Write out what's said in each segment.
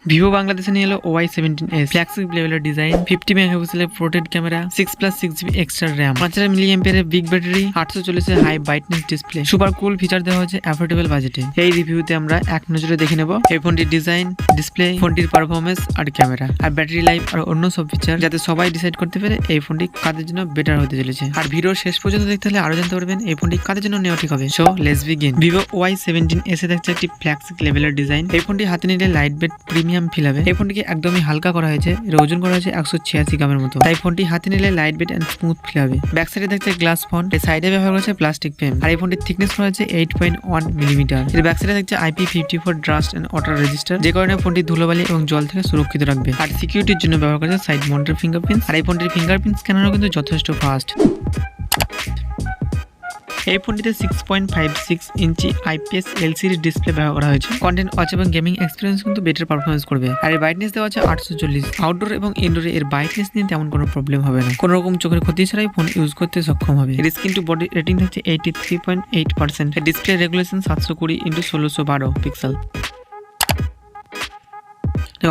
Vivo বাংলাদেশে নিয়ে এলো Y17s ফ্ল্যাগশিপ লেভেলের ডিজাইন, 50 মেগাপিক্সেলের portrait camera, 6+6GB extra RAM, 5000 মিলিঅ্যাম্পিয়ারের big battery, 840 high brightness display, super cool feature দেওয়া হয়েছে অ্যাফোর্ডেবল বাজেটে। এই রিভিউতে আমরা এক নজরে দেখে নেব এই ফোনটির ডিজাইন, ডিসপ্লে, ফোনটির পারফরমেন্স আর ক্যামেরা আর ব্যাটারি লাইফ আর অন্য সব ফিচার, যাতে সবাই ডিসাইড করতে পারে এই ফোনটি কাদের জন্য বেটার হতে চলেছে। আর ভিডিওর শেষ পর্যন্ত দেখতে হলে আরো জানতে পারবেন এই ফোনটি কাদের জন্য নেওয়া ঠিক হবে। So let's begin. Vivo Y17s এ দেখছে একটি ফ্ল্যাগশিপ লেভেলের ডিজাইন। এই ফোনটি হাতে নিলে লাইট ওয়েট প্রিমিয়াম ফিল হবে। এই ফোনটিকে একদমই হালকা করা হয়েছে, এর ওজন করা হয়েছে 186 গ্রামের মতো, তাই ফোনটি হাতে নিলে light weight and smooth feel হবে। ব্যাক সাইডে দেখছে গ্লাস ফন্ট, এর সাইডে ব্যবহার করেছে প্লাস্টিক ফ্রেম, আর এই ফোনটির থিকনেস করা হয়েছে 8.1 মিলিমিটার। এর ব্যাক সাইডে দেখছে IP54 dust and water register, যে কারণে ফোনটি ধুলোবালি এবং জল থেকে সুরক্ষিত রাখবে। আর সিকিউরিটির জন্য ব্যবহার করেছে সাইড মাউন্টেড ফিঙ্গারপ্রিন্ট, আর এই ফোনটির ফিঙ্গারপ্রিন্ট স্ক্যানারও কিন্তু যথেষ্ট ফাস্ট। এই ফোনটিতে 6.56 ইঞ্চি IPS LCD ডিসপ্লে ব্যবহার করা হয়েছে। কন্টেন্ট ওয়াচ এবং গেমিং এক্সপিরিয়েন্স কিন্তু বেটার পারফরমেন্স করবে। আর এর ব্রাইটনেস দেওয়া আছে 840। আউটডোর এবং ইনডোরে এর ব্রাইটনেস নিয়ে তেমন কোনো প্রবলেম হবে না, কোনো রকম চোখের ক্ষতি ছাড়াই ফোন ইউজ করতে সক্ষম হবে। এর স্ক্রিন টু বডি রেটিং থাকছে 83.8%। এর display regulation 720x1612 pixel.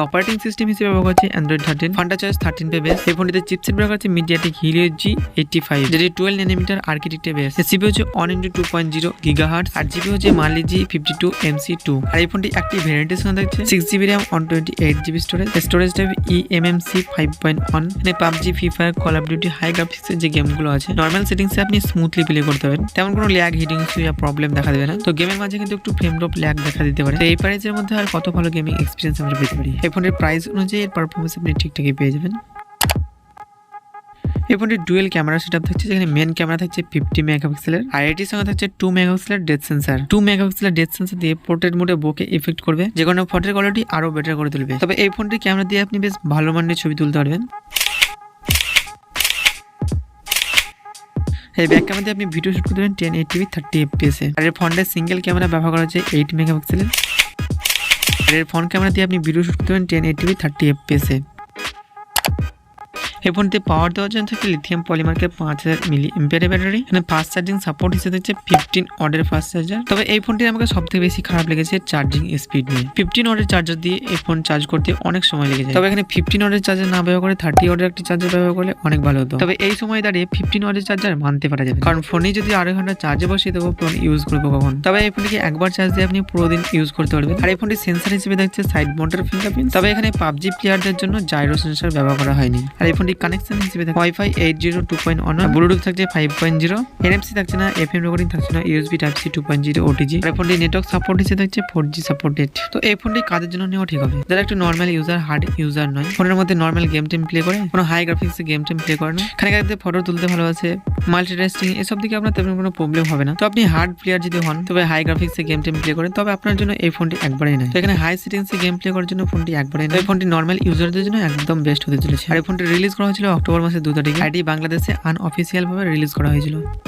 Operating system হিসেবে ব্যবহার করছে Android 13, Fanta choice 13 pay base. এই ফোনটিতে চিপসেট ব্যবহার করছে MediaTek Helio G85, যেটি 12 ন্যানোমিটার আর্কিটেকচার বেস। সিপিইউ হচ্ছে 1x2.0 GHz, আর জিপি হচ্ছে Mali G52MC2। আর এই ফোনটি একটি ভেরিয়েন্টের সঙ্গে থাকছে 6GB RAM 128GB storage type eMMC 5.1। এখানে PUBG, free fire, call of duty high গ্রাফিক্সের যে গেমগুলো আছে নর্মাল সেটিংসে আপনি স্মুথলি প্লে করতে পারেন, তেমন কোনো ল্যাগ, হিটিং ইস্যু বা প্রবলেম দেখা দেবে না। তো গেমের মাঝে কিন্তু একটু ফ্রেম ড্রপ, ল্যাগ দেখা দিতে পারে। তো এই প্রাইসের মধ্যে আর কত ভালো গেমিং এক্সপিরিয়েন্স আমরা পেতে পারি। এই ফোনের প্রাইস অনুযায়ী এর পারফরমেন্স আপনি ঠিকঠাকই পেয়ে যাবেন। এই ফোনটির ডুয়েল ক্যামেরা সেটআপ থাকছে, যেখানে মেন ক্যামেরা থাকছে 50 মেগাপিক্সেলের, আর এটির সঙ্গে থাকছে 2 মেগাপিক্সেলের ডেপথ সেন্সর। 2 মেগাপিক্সেলের ডেপথ সেন্সর দিয়ে পোর্ট্রেট মোডে বোকে ইফেক্ট করবে, যে কারণে ফটোর কোয়ালিটি আরো বেটার করে তুলবে। তবে এই ফোনটির ক্যামেরা দিয়ে আপনি বেশ ভালো মানের ছবি তুলতে পারবেন। এই ব্যাক ক্যামেরা দিয়ে আপনি ভিডিও শুট করতে পারেন 1080p 30fps এ। আর এর ফ্রন্টে সিঙ্গেল ক্যামেরা ব্যবহার করা হচ্ছে 8 মেগাপিক্সেলের, আর এর ফ্রন্ট ক্যামেরা দিয়ে আপনি ভিডিও শুট করতে পারেন 1080p 30fps এ। এই ফোনটিতে পাওয়ার দেওয়ার জন্য থাকে লিথিয়াম পলিমার্কের 5000 মিলিঅ্যাম্পিয়ারের ব্যাটারি। এখানে ফাস্ট চার্জিং সাপোর্ট হিসেবে হচ্ছে 15 ওয়াটের ফাস্ট চার্জার। তবে এই ফোনটি আমাকে সবথেকে বেশি খারাপ লেগেছে চার্জিং স্পিড নিয়ে। 15 ওয়াটের চার্জার দিয়ে এই ফোন চার্জ করতে অনেক সময় লেগে যায়। তবে এখানে 15 ওয়াটের চার্জার না ব্যবহার করে 30 ওয়াটের একটি চার্জার ব্যবহার করলে অনেক ভালো হতো। তবে এই সময় দাঁড়িয়ে 15 ওয়াটের চার্জার মানতে পারা যাবে, কারণ ফোনে যদি আড়াই ঘন্টা চার্জে বসিয়ে দেবো ফোন ইউজ করবো কখন। তবে এই ফোনটিকে একবার চার্জ দিয়ে আপনি পুরো দিন ইউজ করতে পারবেন। আর এই ফোনটি সেন্সর হিসেবে দেখছে সাইড মাউন্টেড ফিঙ্গারপ্রিন্ট। তবে এখানে পাবজি প্লেয়ারদের জন্য জাইরো সেন্সর ব্যবহার করা হয়নি। আর এই ফোনটি কানেকশন হিসেবে Wi-Fi 8.0 2.1, ব্লুটুথ থাকছে 5.0, NFC থাকছে না, FM রেকর্ডিং থাকছে না, USB Type-C 2.0 OTG। আর এই ফোনটি নেটওয়ার্ক সাপোর্ট হিসেবে থাকছে 4G সাপোর্টেড। তো এই ফোনটি কাদের জন্য নেওয়া ঠিক হবে? যারা একটু নর্মাল ইউজার, হার্ড ইউজার নয়, ফোনের মধ্যে নর্মাল গেম টেম প্লে করে, কোনো হাই গ্রাফিক্সে গেম টেম প্লে করে না, খানিকটা ফটো তুলতে ভালোবাসে, মাল্টিটাস্কিং এসব দিকে আপনার তেমন কোনো প্রবলেম হবে না। তো আপনি হার্ড প্লেয়ার যদি হন, তবে হাই গ্রাফিক্সে গেম টেম প্লে করেন, তবে আপনার জন্য এই ফোনটি একবারেই নয়। তো এখানে হাই সেটিংসে গেম প্লে করার জন্য ফোনটি একবারেই নয়। এই ফোনটি নর্মাল ইউজারদের জন্য একদম বেস্ট হতে চলেছে। আর এই ফোনটি রিলিজ করা হয়েছিল অক্টোবর মাসের 2 তারিখে। আইডি বাংলাদেশে আনঅফিসিয়াল ভাবে রিলিজ করা হয়েছিল।